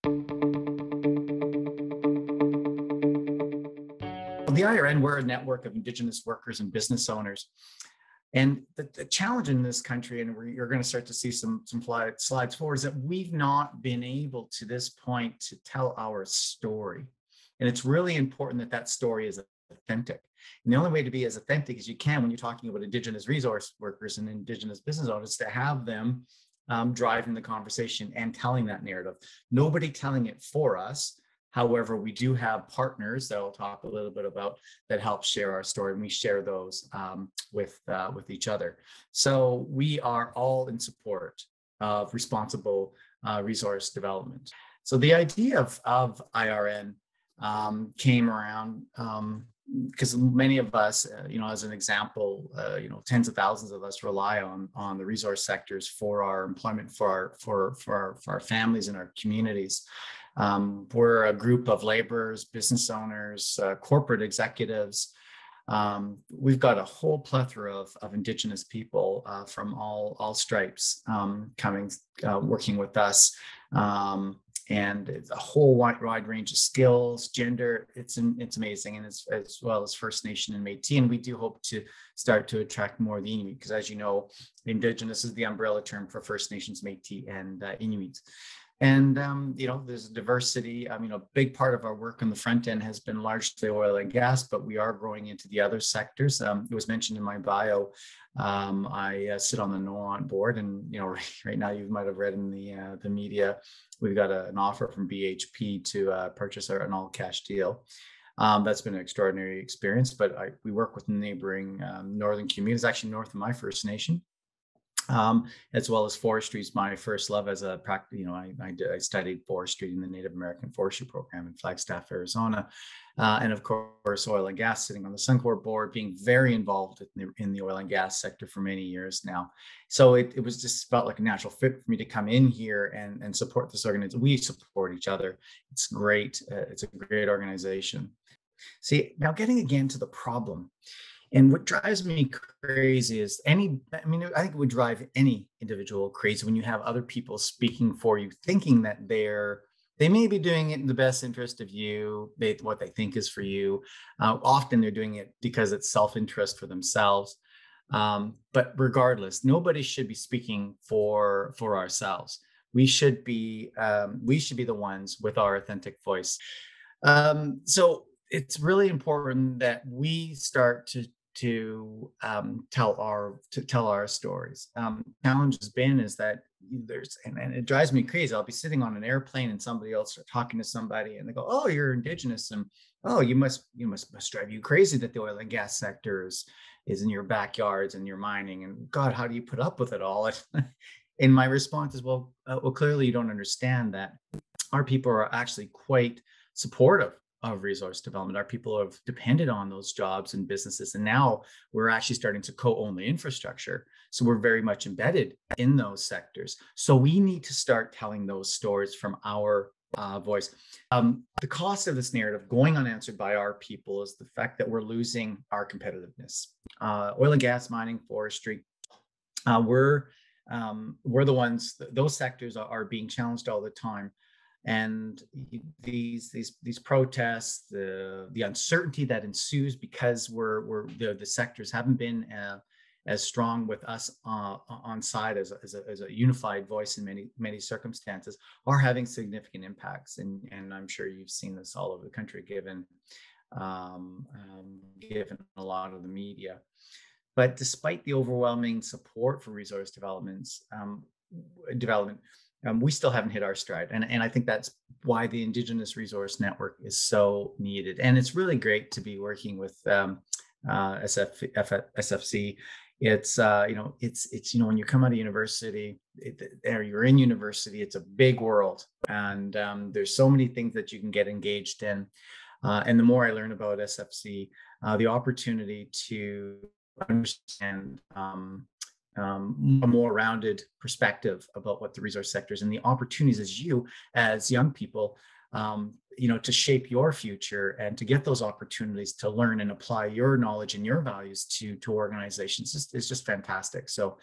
The IRN, we're a network of Indigenous workers and business owners. And the challenge in this country, and you're going to start to see some slides forward, is that we've not been able to this point to tell our story. And it's really important that that story is authentic. And the only way to be as authentic as you can when you're talking about Indigenous resource workers and Indigenous business owners is to have them driving the conversation and telling that narrative. Nobody telling it for us. However, we do have partners that I'll talk a little bit about that help share our story, and we share those with each other. So we are all in support of responsible resource development. So the idea of IRN came around because many of us, as an example, tens of thousands of us rely on the resource sectors for our employment, for our families and our communities. We're a group of laborers, business owners, corporate executives. We've got a whole plethora of Indigenous people from all stripes coming, working with us. And it's a whole wide range of skills, gender. It's amazing, and as well as First Nation and Métis. And we do hope to start to attract more of the Inuit, because as you know, Indigenous is the umbrella term for First Nations, Métis, and Inuit. And, there's a diversity. A big part of our work on the front end has been largely oil and gas, but we are growing into the other sectors. It was mentioned in my bio. I sit on the NOAANT board, and, right now you might have read in the media, we've got an offer from BHP to purchase an all-cash deal. That's been an extraordinary experience, but we work with neighboring northern communities, actually north of my First Nation. As well as forestry is my first love as a practice. I studied forestry in the Native American Forestry Program in Flagstaff, Arizona. And of course, oil and gas, sitting on the Suncor board, being very involved in the oil and gas sector for many years now. So it was just felt like a natural fit for me to come in here and support this organization. We support each other. It's great. It's a great organization. See, now getting again to the problem. And what drives me crazy is I think it would drive any individual crazy when you have other people speaking for you, thinking that they may be doing it in the best interest of you, what they think is for you. Often they're doing it because it's self-interest for themselves. But regardless, nobody should be speaking for ourselves. We should be the ones with our authentic voice. So it's really important that we start to tell our stories. Challenge has been is that and it drives me crazy. I'll be sitting on an airplane and somebody else start talking to somebody, and they go, "Oh, you're Indigenous," and "Oh, you must drive you crazy that the oil and gas sector is in your backyards and you're mining, and God, how do you put up with it all?" And my response is, well, clearly you don't understand that our people are actually quite supportive of resource development. Our people have depended on those jobs and businesses, and now we're actually starting to co-own the infrastructure. So we're very much embedded in those sectors. So we need to start telling those stories from our voice. The cost of this narrative going unanswered by our people is the fact that we're losing our competitiveness. Oil and gas, mining, forestry, we're the ones, those sectors are being challenged all the time. And these protests, the uncertainty that ensues because the sectors haven't been as strong with us on side as a unified voice in many circumstances, are having significant impacts. And I'm sure you've seen this all over the country, given a lot of the media. But despite the overwhelming support for resource development, we still haven't hit our stride. And I think that's why the Indigenous Resource Network is so needed. And it's really great to be working with SFC. It's when you come out of university, or you're in university, it's a big world. And there's so many things that you can get engaged in. And the more I learn about SFC, the opportunity to understand a more rounded perspective about what the resource sectors and the opportunities as young people to shape your future and to get those opportunities to learn and apply your knowledge and your values to organizations is just fantastic. So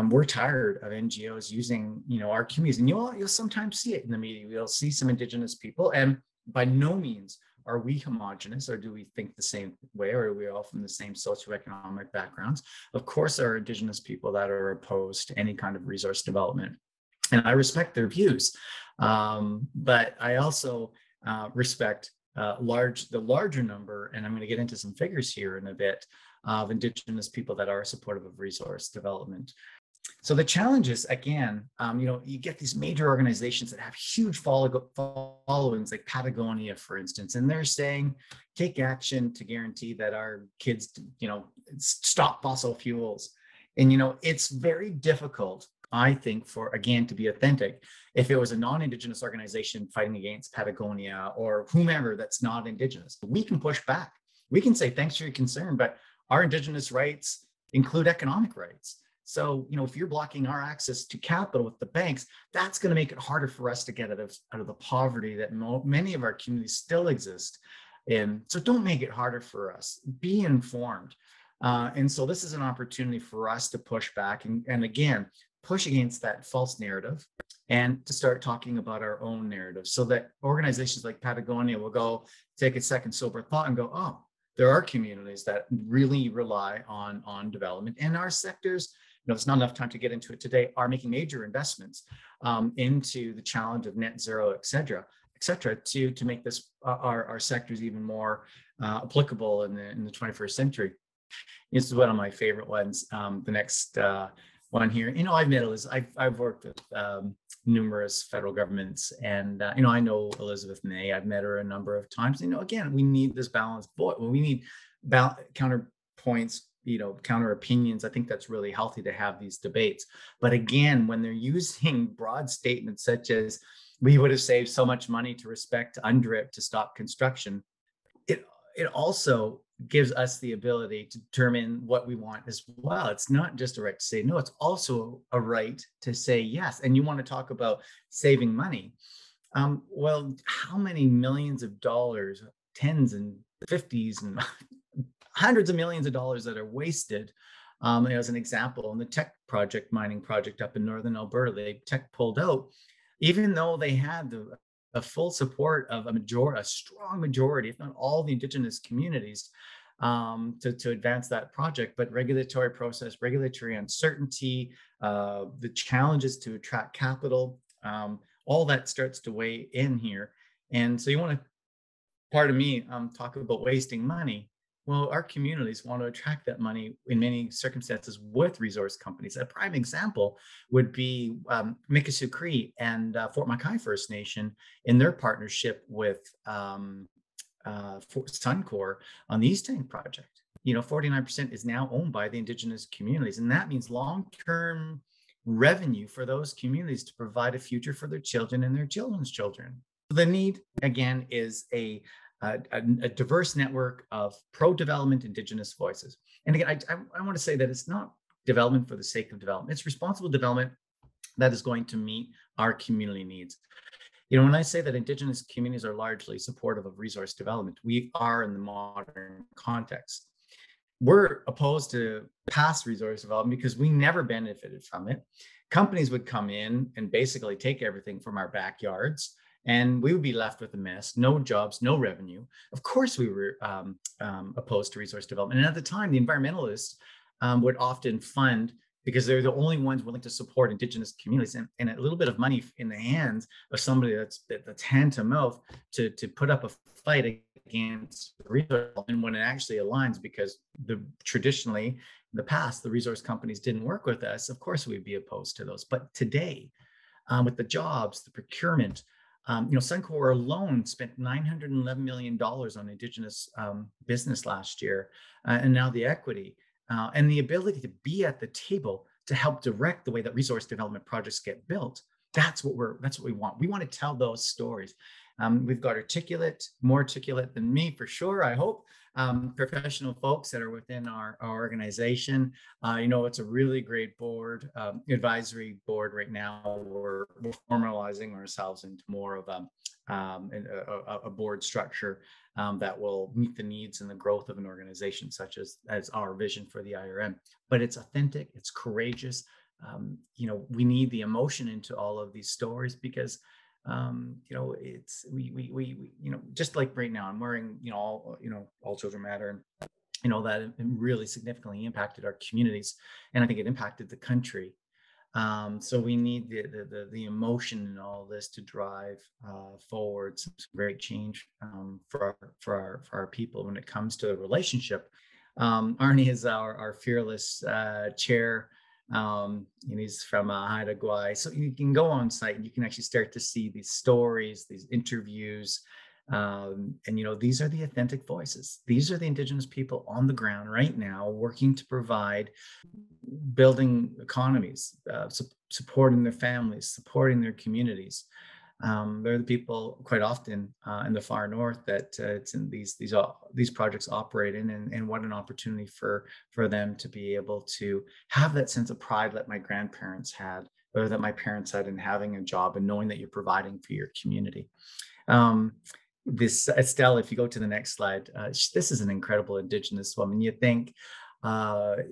we're tired of NGOs using, our communities, and you'll sometimes see it in the media. You'll see some Indigenous people, and by no means are we homogenous, or do we think the same way, or are we all from the same socioeconomic backgrounds? Of course, there are Indigenous people that are opposed to any kind of resource development, and I respect their views. But I also respect the larger number, and I'm going to get into some figures here in a bit, of Indigenous people that are supportive of resource development. So the challenge is, again, you get these major organizations that have huge followings, like Patagonia, for instance, and they're saying, take action to guarantee that our kids, stop fossil fuels. And, it's very difficult, I think, to be authentic, if it was a non-Indigenous organization fighting against Patagonia or whomever that's not Indigenous. We can push back. We can say, thanks for your concern, but our Indigenous rights include economic rights. So, if you're blocking our access to capital with the banks, that's going to make it harder for us to get out of the poverty that many of our communities still exist in. So don't make it harder for us. Be informed. And so this is an opportunity for us to push back and again, push against that false narrative and to start talking about our own narrative, so that organizations like Patagonia will go take a second sober thought and go, oh, there are communities that really rely on development, and our sectors, there's not enough time to get into it today, are making major investments into the challenge of net zero, et cetera, to make this our sectors even more applicable in the 21st century. This is one of my favorite ones. The next one here, I've worked with numerous federal governments, and I know Elizabeth May. I've met her a number of times. Again, we need this balanced voice. We need counterpoints, counter opinions. I think that's really healthy to have these debates. But again, when they're using broad statements such as, we would have saved so much money to respect UNDRIP to stop construction, it also gives us the ability to determine what we want as well. It's not just a right to say no, it's also a right to say yes. And you want to talk about saving money. Well, how many millions of dollars, tens and fifties and hundreds of millions of dollars that are wasted? As an example, in the Teck mining project up in northern Alberta, Teck pulled out, even though they had a full support of a strong majority, if not all, the Indigenous communities to advance that project. But regulatory process, regulatory uncertainty, the challenges to attract capital, all that starts to weigh in here. And so you want to, part of me, talk about wasting money. Well, our communities want to attract that money in many circumstances with resource companies. A prime example would be Mikisew Cree and Fort Mackay First Nation in their partnership with Suncor on the East Tank project. 49% is now owned by the Indigenous communities, and that means long-term revenue for those communities to provide a future for their children and their children's children. The need, again, is a diverse network of pro-development Indigenous voices. And again, I want to say that it's not development for the sake of development. It's responsible development that is going to meet our community needs. When I say that Indigenous communities are largely supportive of resource development, we are in the modern context. We're opposed to past resource development because we never benefited from it. Companies would come in and basically take everything from our backyards, and we would be left with a mess, no jobs, no revenue. Of course, we were opposed to resource development. And at the time, the environmentalists would often fund, because they're the only ones willing to support Indigenous communities, and a little bit of money in the hands of somebody that's hand to mouth to put up a fight against resource development when it actually aligns, because traditionally in the past, the resource companies didn't work with us. Of course, we'd be opposed to those. But today, with the jobs, the procurement, Suncor alone spent $911 million on Indigenous business last year, and now the equity and the ability to be at the table to help direct the way that resource development projects get built. That's what we want. We want to tell those stories. We've got more articulate than me for sure, I hope, professional folks that are within our organization. It's a really great board, advisory board right now. We're formalizing ourselves into more of a board structure that will meet the needs and the growth of an organization, such as our vision for the IRM. But it's authentic, it's courageous. We need the emotion into all of these stories because it's we just like right now I'm wearing all children matter, and that it really significantly impacted our communities, and I think it impacted the country. So we need the emotion in all this to drive forward some great change for our people when it comes to the relationship. Arnie is our fearless chair. And he's from Haida Gwaii. So you can go on site and you can actually start to see these stories, these interviews. And these are the authentic voices. These are the Indigenous people on the ground right now working to provide, building economies, supporting their families, supporting their communities. They're the people quite often in the far north that it's in these projects operate in, and what an opportunity for them to be able to have that sense of pride that my grandparents had, or that my parents had, in having a job and knowing that you're providing for your community. This Estelle, if you go to the next slide, this is an incredible Indigenous woman. You think, the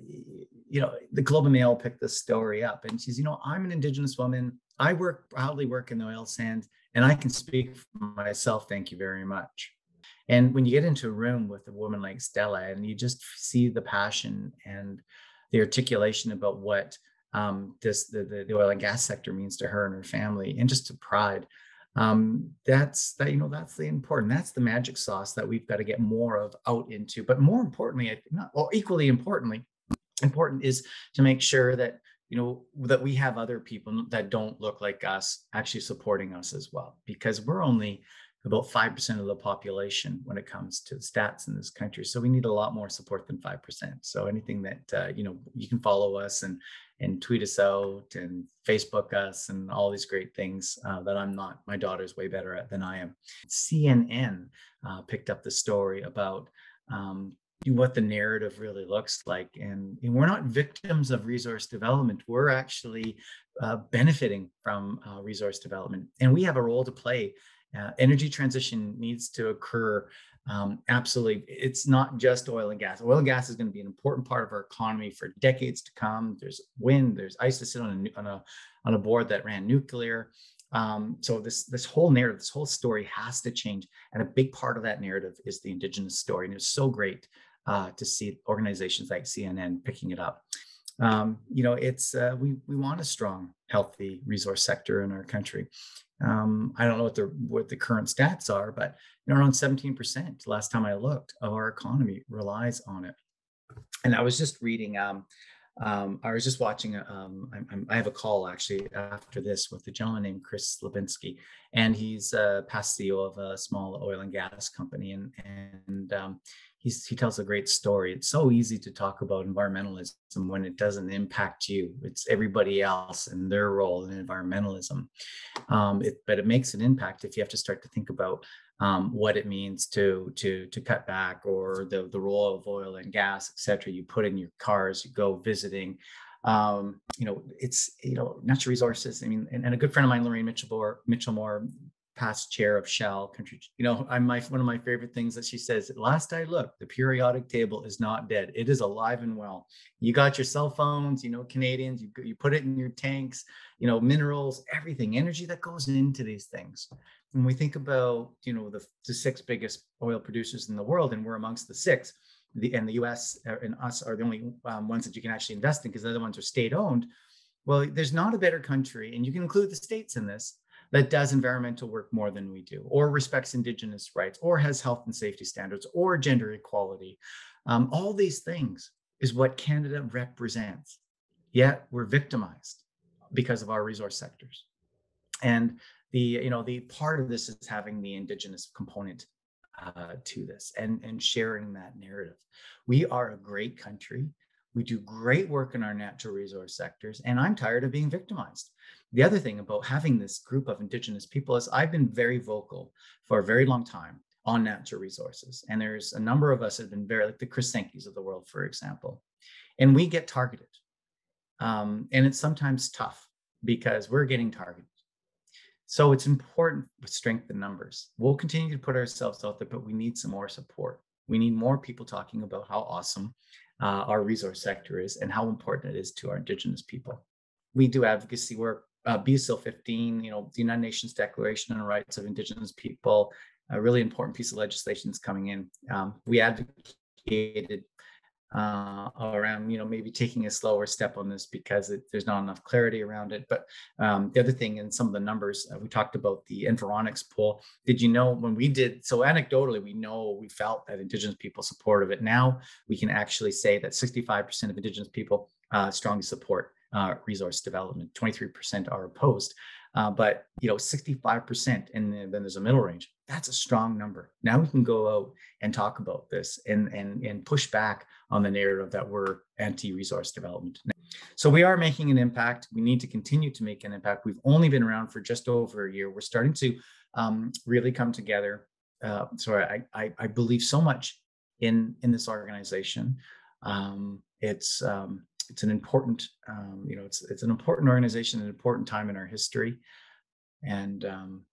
Globe and Mail picked this story up, and she's, I'm an Indigenous woman. I proudly work in the oil sands, and I can speak for myself. Thank you very much. And when you get into a room with a woman like Stella, and you just see the passion and the articulation about what the oil and gas sector means to her and her family, and just to pride. That's the important, that's the magic sauce that we've got to get more of out into. But more importantly, equally important is to make sure that, that we have other people that don't look like us actually supporting us as well, because we're only about 5% of the population when it comes to stats in this country. So we need a lot more support than 5%. So anything that, you can follow us and tweet us out and Facebook us and all these great things that I'm not, my daughter's way better at than I am. CNN picked up the story about what the narrative really looks like. And we're not victims of resource development. We're actually benefiting from resource development. And we have a role to play. Energy transition needs to occur. Absolutely. It's not just oil and gas. Oil and gas is going to be an important part of our economy for decades to come. There's wind, there's ice to sit on a board that ran nuclear. So this whole narrative, this whole story has to change. And a big part of that narrative is the Indigenous story. And it's so great to see organizations like CNN picking it up. We want a strong, healthy resource sector in our country. I don't know what the current stats are, but around 17%, last time I looked, of our economy relies on it. And I was just reading, I was just watching, I have a call actually after this with a gentleman named Chris Levinsky, and he's past CEO of a small oil and gas company. And he tells a great story. It's so easy to talk about environmentalism when it doesn't impact you. It's everybody else and their role in environmentalism. But it makes an impact if you have to start to think about what it means to cut back, or the role of oil and gas, et cetera. You put in your cars, you go visiting. It's natural resources. I mean, and a good friend of mine, Lorraine Mitchellmore, past chair of Shell Country. One of my favorite things that she says: last I looked, the periodic table is not dead. It is alive and well. You got your cell phones, Canadians, you put it in your tanks, minerals, everything, energy that goes into these things. When we think about, the 6 biggest oil producers in the world, and we're amongst the 6, and the US and us are the only ones that you can actually invest in, because the other ones are state owned. Well, there's not a better country, and you can include the states in this, that does environmental work more than we do, or respects Indigenous rights, or has health and safety standards, or gender equality. All these things is what Canada represents. Yet we're victimized because of our resource sectors. And the part of this is having the Indigenous component to this, and sharing that narrative. We are a great country. We do great work in our natural resource sectors, and I'm tired of being victimized. The other thing about having this group of Indigenous people is I've been very vocal for a very long time on natural resources. And there's a number of us that have been very, like the Chris Sankey's of the world, for example, and we get targeted. And it's sometimes tough because we're getting targeted. So it's important with strength in numbers. We'll continue to put ourselves out there, but we need some more support. We need more people talking about how awesome our resource sector is and how important it is to our Indigenous people. We do advocacy work. BSIL 15, the United Nations Declaration on the Rights of Indigenous People, a really important piece of legislation is coming in. We advocated around, maybe taking a slower step on this because there's not enough clarity around it. But the other thing, in some of the numbers, we talked about the Environics poll. Did you know when we did, so anecdotally, we felt that Indigenous people supportive of it. Now we can actually say that 65% of Indigenous people strongly support resource development, 23% are opposed. But 65%, and then there's a middle range. That's a strong number. Now we can go out and talk about this and push back on the narrative that we're anti-resource development. So we are making an impact. We need to continue to make an impact. We've only been around for just over a year. We're starting to really come together. So I believe so much in this organization. It's an important, it's an important organization, an important time in our history, and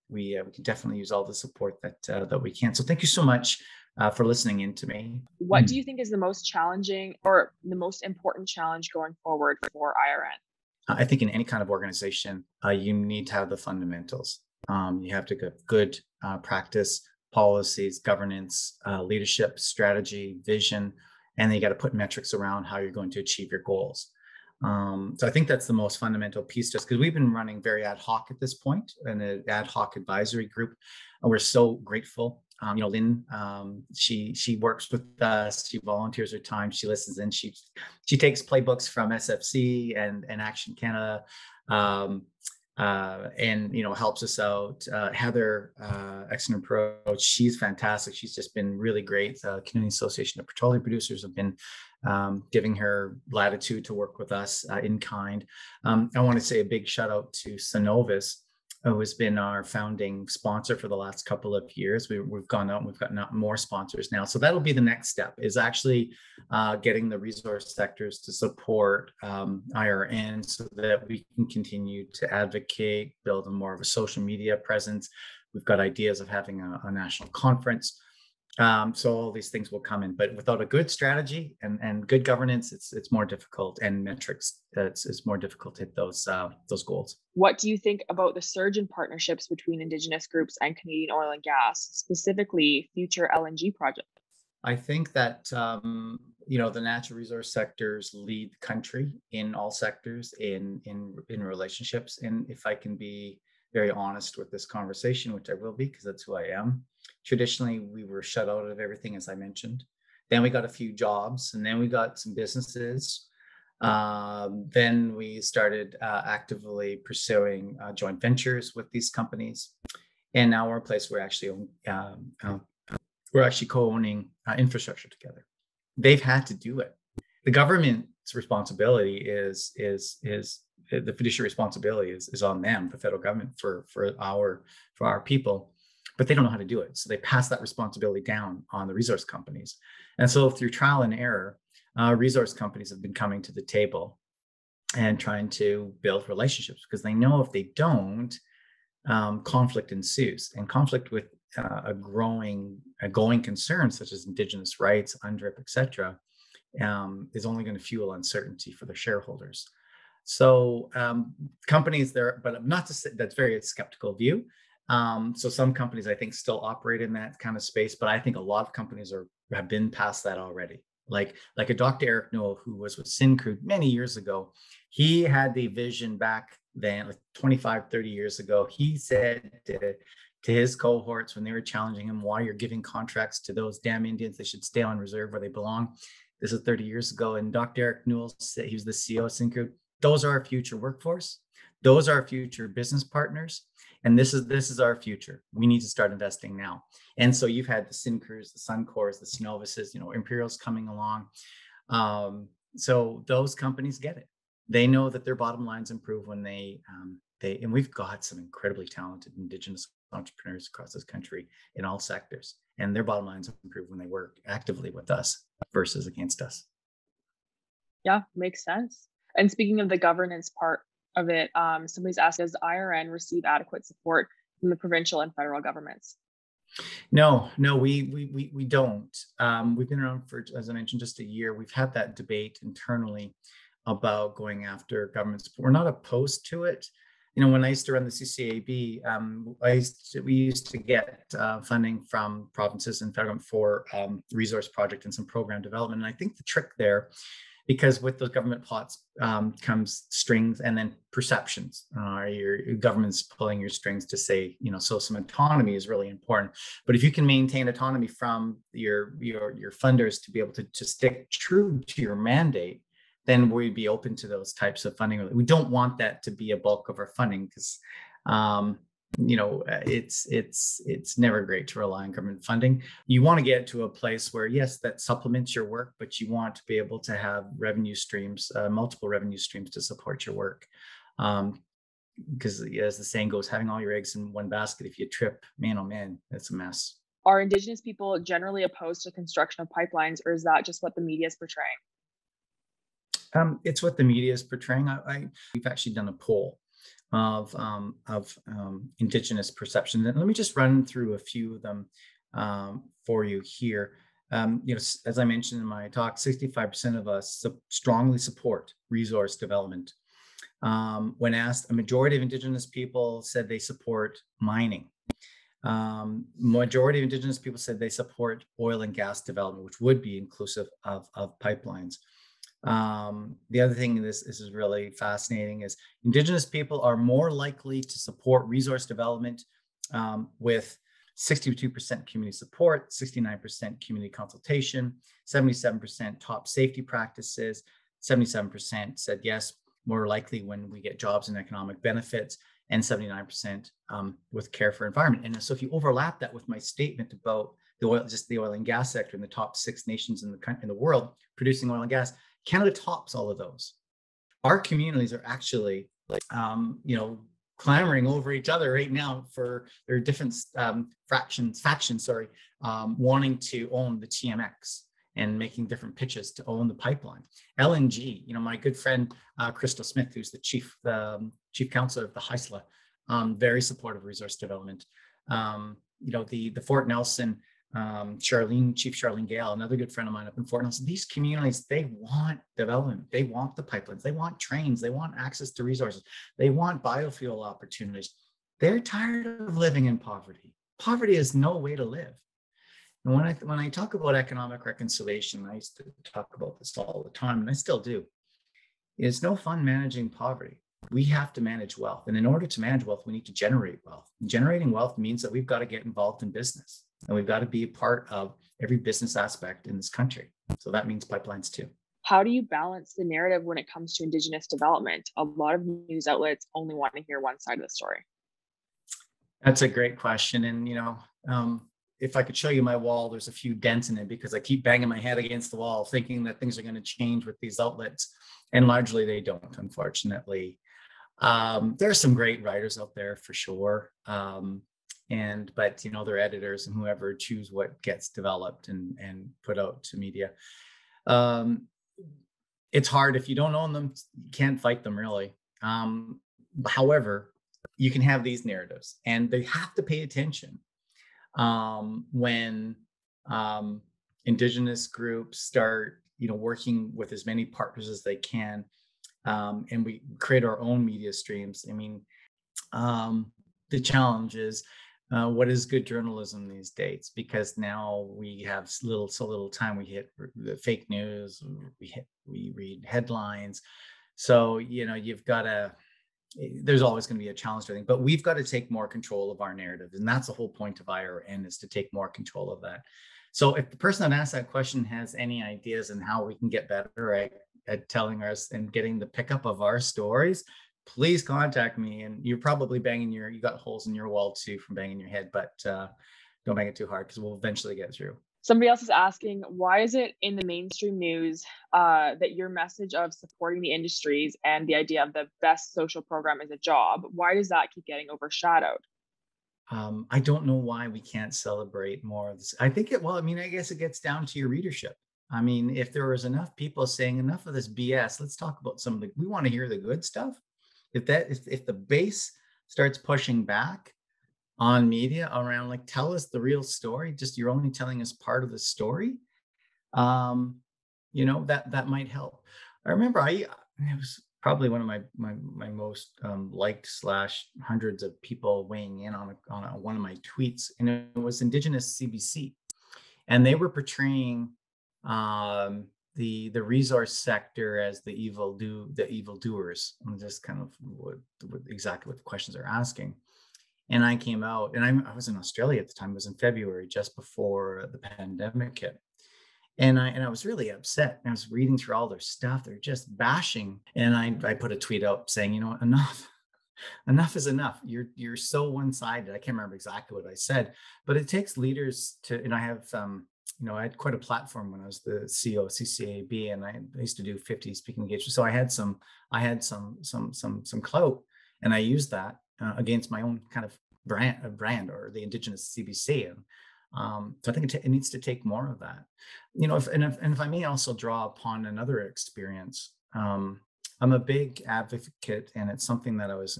we can definitely use all the support that we can. So thank you so much for listening in to me. What do you think is the most challenging or the most important challenge going forward for IRN? I think in any kind of organization, you need to have the fundamentals. You have to get good practice, policies, governance, leadership, strategy, vision. And then you got to put metrics around how you're going to achieve your goals. So I think that's the most fundamental piece, just because we've been running very ad hoc at this point, in an ad hoc advisory group. And we're so grateful. Lynn, she works with us. She volunteers her time. She listens in. She takes playbooks from SFC and Action Canada. And helps us out. Heather, excellent approach. She's fantastic. She's just been really great. Community Association of Petroleum Producers have been giving her latitude to work with us in kind. I want to say a big shout out to Synovus, who has been our founding sponsor for the last couple of years. We've gone out and we've got more sponsors now. So that'll be the next step, is actually getting the resource sectors to support IRN so that we can continue to advocate, build more of a social media presence. We've got ideas of having a national conference. So all these things will come in, but without a good strategy and good governance, it's more difficult, and metrics, it's more difficult to hit those goals. What do you think about the surge in partnerships between Indigenous groups and Canadian oil and gas, specifically future LNG projects? I think that the natural resource sectors lead the country in all sectors in relationships. And if I can be very honest with this conversation, which I will be, because that's who I am. Traditionally, we were shut out of everything, as I mentioned. Then we got a few jobs, and then we got some businesses. Then we started actively pursuing joint ventures with these companies, and now we're a place where we're actually co-owning infrastructure together. They've had to do it. The government's responsibility is the fiduciary responsibility is on them, the federal government, for our people, but they don't know how to do it. So they pass that responsibility down on the resource companies. And so through trial and error, resource companies have been coming to the table and trying to build relationships, because they know if they don't, conflict ensues, and conflict with a growing concern such as Indigenous rights, UNDRIP, et cetera, is only going to fuel uncertainty for the shareholders. So companies there, but not to say that's very skeptical view. So some companies, I think, still operate in that kind of space, but I think a lot of companies have been past that already. Like a Dr. Eric Newell, who was with Syncrude many years ago. He had the vision back then, like 25, 30 years ago. He said to his cohorts when they were challenging him, why you're giving contracts to those damn Indians, they should stay on reserve where they belong. This is 30 years ago. And Dr. Eric Newell said, he was the CEO of Syncrude, those are our future workforce. Those are our future business partners. And this is our future. We need to start investing now. And so you've had the Syncrudes, the Suncors, the Synovuses, Imperial's coming along. So those companies get it. They know that their bottom lines improve when and we've got some incredibly talented Indigenous entrepreneurs across this country in all sectors. and their bottom lines improve when they work actively with us versus against us. Yeah, makes sense. And speaking of the governance part of it, somebody's asked, does IRN receive adequate support from the provincial and federal governments? No, we don't. We've been around for, as I mentioned, just a year. We've had that debate internally about going after government support. We're not opposed to it. When I used to run the CCAB, we used to get funding from provinces and federal government for resource project and some program development. And I think the trick there, because with those government plots comes strings and then perceptions. Your government's pulling your strings to say, so some autonomy is really important. But if you can maintain autonomy from your funders to be able to stick true to your mandate, then we'd be open to those types of funding. We don't want that to be a bulk of our funding because it's never great to rely on government funding. You want to get to a place where, yes, that supplements your work, but you want to be able to have revenue streams, multiple revenue streams to support your work. Because as the saying goes, having all your eggs in one basket, if you trip, man, oh man, that's a mess. Are Indigenous people generally opposed to construction of pipelines, or is that just what the media is portraying? It's what the media is portraying. We've actually done a poll of Indigenous perception. And let me just run through a few of them for you here. As I mentioned in my talk, 65% of us strongly support resource development. When asked, a majority of Indigenous people said they support mining. Majority of Indigenous people said they support oil and gas development, which would be inclusive of pipelines. The other thing, this is really fascinating, is Indigenous people are more likely to support resource development with 62% community support, 69% community consultation, 77% top safety practices, 77% said yes, more likely when we get jobs and economic benefits, and 79% with care for environment. And so if you overlap that with my statement about the oil and gas sector in the top 6 nations in the world producing oil and gas, Canada tops all of those. Our communities are actually, clamoring over each other right now for their different factions, wanting to own the TMX and making different pitches to own the pipeline. LNG, my good friend Crystal Smith, who's the chief counselor of the HISLA, very supportive of resource development. The Fort Nelson. Chief Charlene Gale, another good friend of mine up in Fort Nelson. These communities, they want development. They want the pipelines. They want trains. They want access to resources. They want biofuel opportunities. They're tired of living in poverty. Poverty is no way to live. And when I talk about economic reconciliation, I used to talk about this all the time, and I still do. It's no fun managing poverty. We have to manage wealth. And in order to manage wealth, we need to generate wealth. And generating wealth means that we've got to get involved in business. And we've got to be a part of every business aspect in this country. So that means pipelines too. How do you balance the narrative when it comes to Indigenous development? A lot of news outlets only want to hear one side of the story. That's a great question. And, if I could show you my wall, there's a few dents in it because I keep banging my head against the wall, thinking that things are going to change with these outlets. And largely they don't, unfortunately. There are some great writers out there for sure. But their editors and whoever choose what gets developed and put out to media. It's hard if you don't own them, you can't fight them really. However, you can have these narratives, and they have to pay attention when Indigenous groups start, working with as many partners as they can, and we create our own media streams. I mean, the challenge is. What is good journalism these days? Because now we have so little time. We hit the fake news. We read headlines. So you've got to. There's always going to be a challenge, I think, but we've got to take more control of our narrative, and that's the whole point of IRN, is to take more control of that. So if the person that asked that question has any ideas on how we can get better at telling us and getting the pickup of our stories, please contact me. And you're probably you got holes in your wall too from banging your head, but don't bang it too hard because we'll eventually get through. Somebody else is asking, why is it in the mainstream news that your message of supporting the industries and the idea of the best social program is a job, why does that keep getting overshadowed? I don't know why we can't celebrate more of this. I think well, I mean, I guess it gets down to your readership. I mean, if there was enough people saying enough of this BS, let's talk about some of the, we want to hear the good stuff. If the base starts pushing back on media around, like, tell us the real story, just you're only telling us part of the story, that might help. I remember it was probably one of my most liked / hundreds of people weighing in on one of my tweets, and it was Indigenous CBC, and they were portraying the resource sector as the evildoers, and just kind of exactly what the questions are asking. And I came out, and I was in Australia at the time. It was in February, just before the pandemic hit. And I was really upset. I was reading through all their stuff. They're just bashing. And I put a tweet out saying, enough is enough. You're so one-sided. I can't remember exactly what I said, but it takes leaders to, and I have, I had quite a platform when I was the CEO of CCAB, and I used to do 50 speaking engagements. So I had some clout, and I used that against my own kind of brand or the Indigenous CBC. And so I think it needs to take more of that, if I may also draw upon another experience. I'm a big advocate, and it's something that I was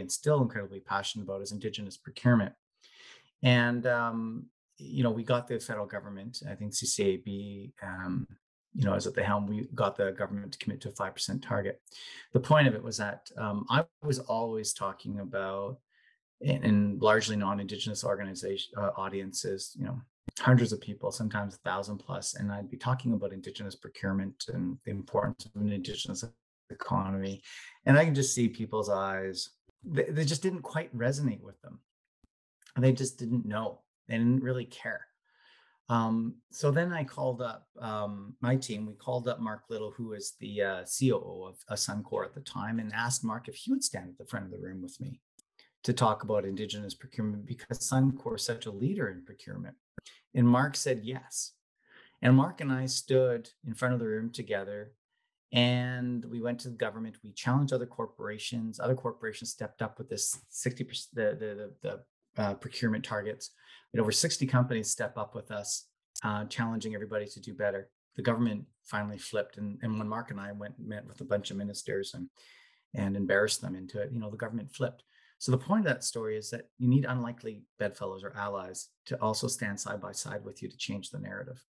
still incredibly passionate about, is Indigenous procurement. And, we got the federal government, I think CCAB, is at the helm. We got the government to commit to a 5% target. The point of it was that I was always talking about, in largely non-Indigenous organization audiences, hundreds of people, sometimes 1,000 plus, and I'd be talking about Indigenous procurement and the importance of an Indigenous economy, and I can just see people's eyes. They just didn't quite resonate with them. They just didn't know. They didn't really care. So then I called up my team. We called up Mark Little, who was the COO of Suncor at the time, and asked Mark if he would stand at the front of the room with me to talk about Indigenous procurement, because Suncor is such a leader in procurement. And Mark said yes. And Mark and I stood in front of the room together, and we went to the government. We challenged other corporations. Other corporations stepped up with this 60%, the procurement targets. And over 60 companies step up with us, challenging everybody to do better. The government finally flipped. And when Mark and I met with a bunch of ministers and embarrassed them into it, the government flipped. So the point of that story is that you need unlikely bedfellows or allies to also stand side by side with you to change the narrative.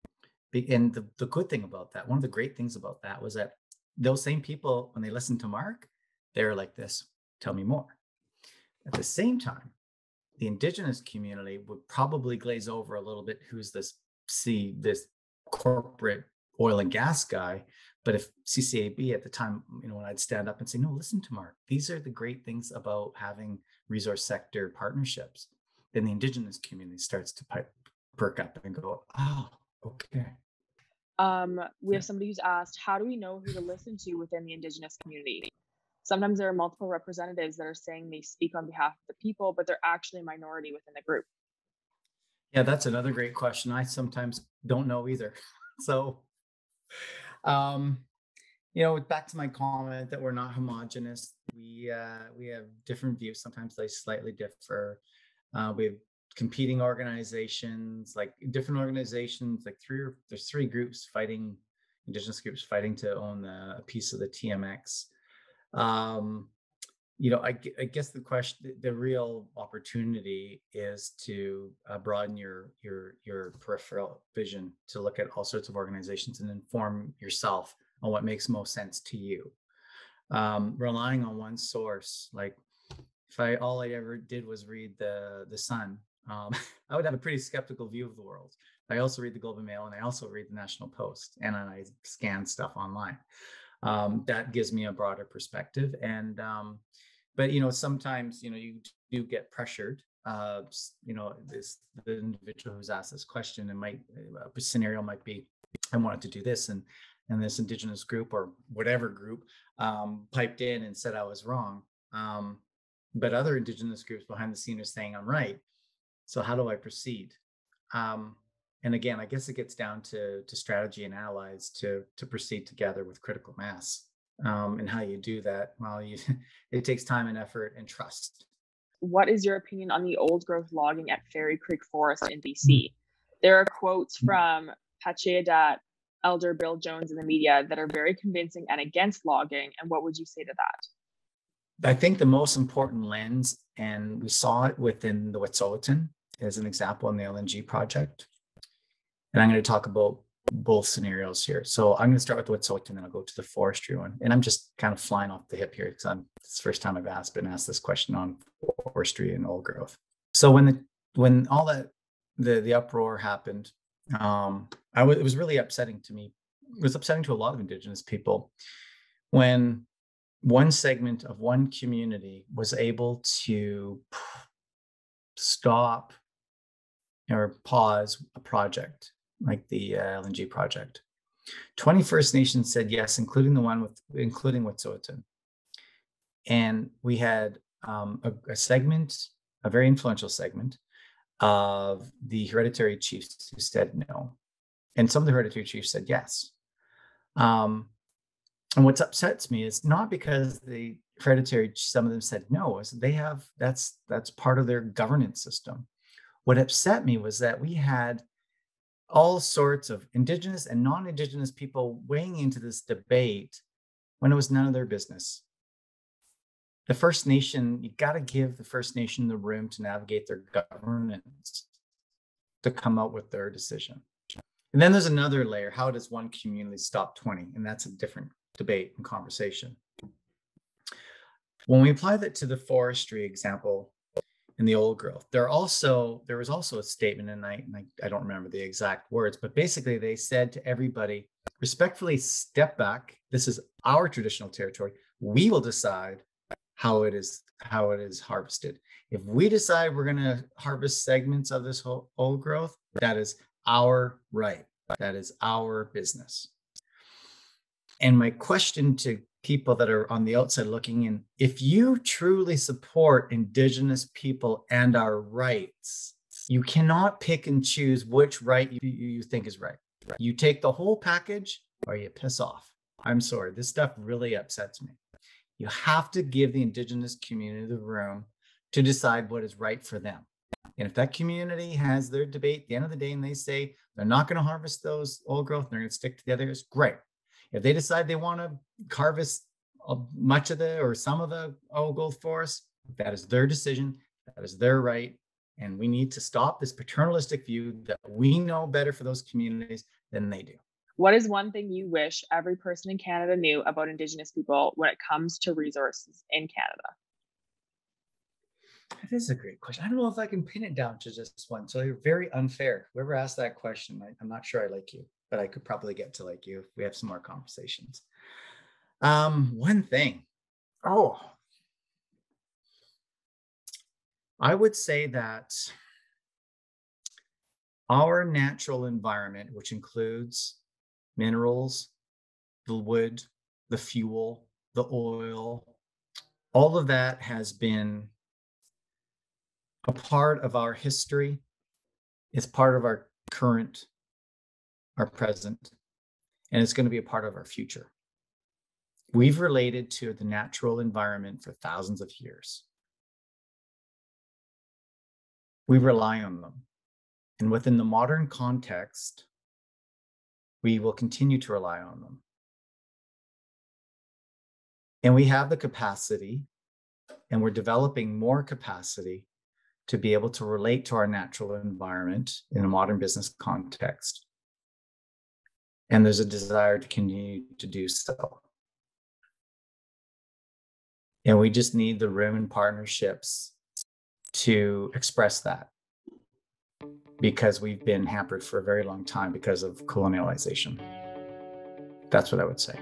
And the good thing about that, one of the great things about that, was that those same people, when they listened to Mark, they're like this, tell me more. At the same time, the Indigenous community would probably glaze over a little bit, who's this corporate oil and gas guy. But if CCAB at the time, when I'd stand up and say, no, listen to Mark, these are the great things about having resource sector partnerships, then the Indigenous community starts to perk up and go, oh, okay. We have somebody who's asked, how do we know who to listen to within the Indigenous community? Sometimes there are multiple representatives that are saying they speak on behalf of the people, but they're actually a minority within the group. Yeah, that's another great question. I sometimes don't know either. So, back to my comment that we're not homogenous. We have different views. Sometimes they slightly differ. We have competing organizations, like different organizations, like there's three groups fighting, Indigenous groups fighting to own a piece of the TMX. I guess the real opportunity is to broaden your peripheral vision to look at all sorts of organizations and inform yourself on what makes most sense to you. Relying on one source, like if all I ever did was read the Sun, I would have a pretty skeptical view of the world. I also read the Globe and Mail, and I also read the National Post, and I scan stuff online. That gives me a broader perspective. And but sometimes you do get pressured. The individual who's asked this question, a scenario might be, I wanted to do this, and this Indigenous group or whatever group piped in and said I was wrong. But other Indigenous groups behind the scene are saying I'm right. So how do I proceed? And again, I guess it gets down to strategy and allies to proceed together with critical mass. And how you do that, well, it takes time and effort and trust. what is your opinion on the old growth logging at Fairy Creek Forest in BC? There are quotes from Pacheedaht Elder Bill Jones in the media that are very convincing and against logging. And what would you say to that? I think the most important lens, and we saw it within the Wet'suwet'en as an example in the LNG project. And I'm going to talk about both scenarios here. So I'm going to start with Wet'suwet'en, and then I'll go to the forestry one. And I'm just kind of flying off the hip here because it's the first time I've been asked this question on forestry and old growth. So when all that the uproar happened, it was really upsetting to me. It was upsetting to a lot of Indigenous people when one segment of one community was able to stop or pause a project like the LNG project. 20 First Nations said yes, including Wet'suwet'en. And we had a segment, a very influential segment of the hereditary chiefs who said no. And some of the hereditary chiefs said yes. And what upsets me is not because the hereditary, some of them said no, is that's part of their governance system. What upset me was that we had all sorts of Indigenous and non-Indigenous people weighing into this debate when it was none of their business. The First Nation, you got to give the First Nation the room to navigate their governance, to come out with their decision. And then there's another layer. How does one community stop 20? And that's a different debate and conversation. When we apply that to the forestry example in the old growth, there was also a statement, and I don't remember the exact words, but basically they said to everybody, respectfully step back. This is our traditional territory. We will decide how it is harvested. If we decide we're going to harvest segments of this whole old growth, that is our right. That is our business. And my question to people that are on the outside looking in, if you truly support Indigenous people and our rights, you cannot pick and choose which right you think is right. You take the whole package or you piss off. I'm sorry, this stuff really upsets me. You have to give the Indigenous community the room to decide what is right for them. And if that community has their debate at the end of the day and they say they're not going to harvest those old growth and they're going to stick together, it's great. If they decide they want to harvest much of or some of the old growth forest, that is their decision, that is their right. And we need to stop this paternalistic view that we know better for those communities than they do. What is one thing you wish every person in Canada knew about Indigenous people when it comes to resources in Canada? That is a great question. I don't know if I can pin it down to just one. So you're very unfair. Whoever asked that question, I'm not sure I like you, but I could probably get to like you if we have some more conversations. One thing. I would say that our natural environment, which includes minerals, the wood, the fuel, the oil, all of that has been a part of our history. It's part of our current, our present, and it's going to be a part of our future. We've related to the natural environment for thousands of years. We rely on them. And within the modern context, we will continue to rely on them. And we have the capacity, and we're developing more capacity to be able to relate to our natural environment in a modern business context. And there's a desire to continue to do so. And we just need the room and partnerships to express that, because we've been hampered for a very long time because of colonialization. That's what I would say.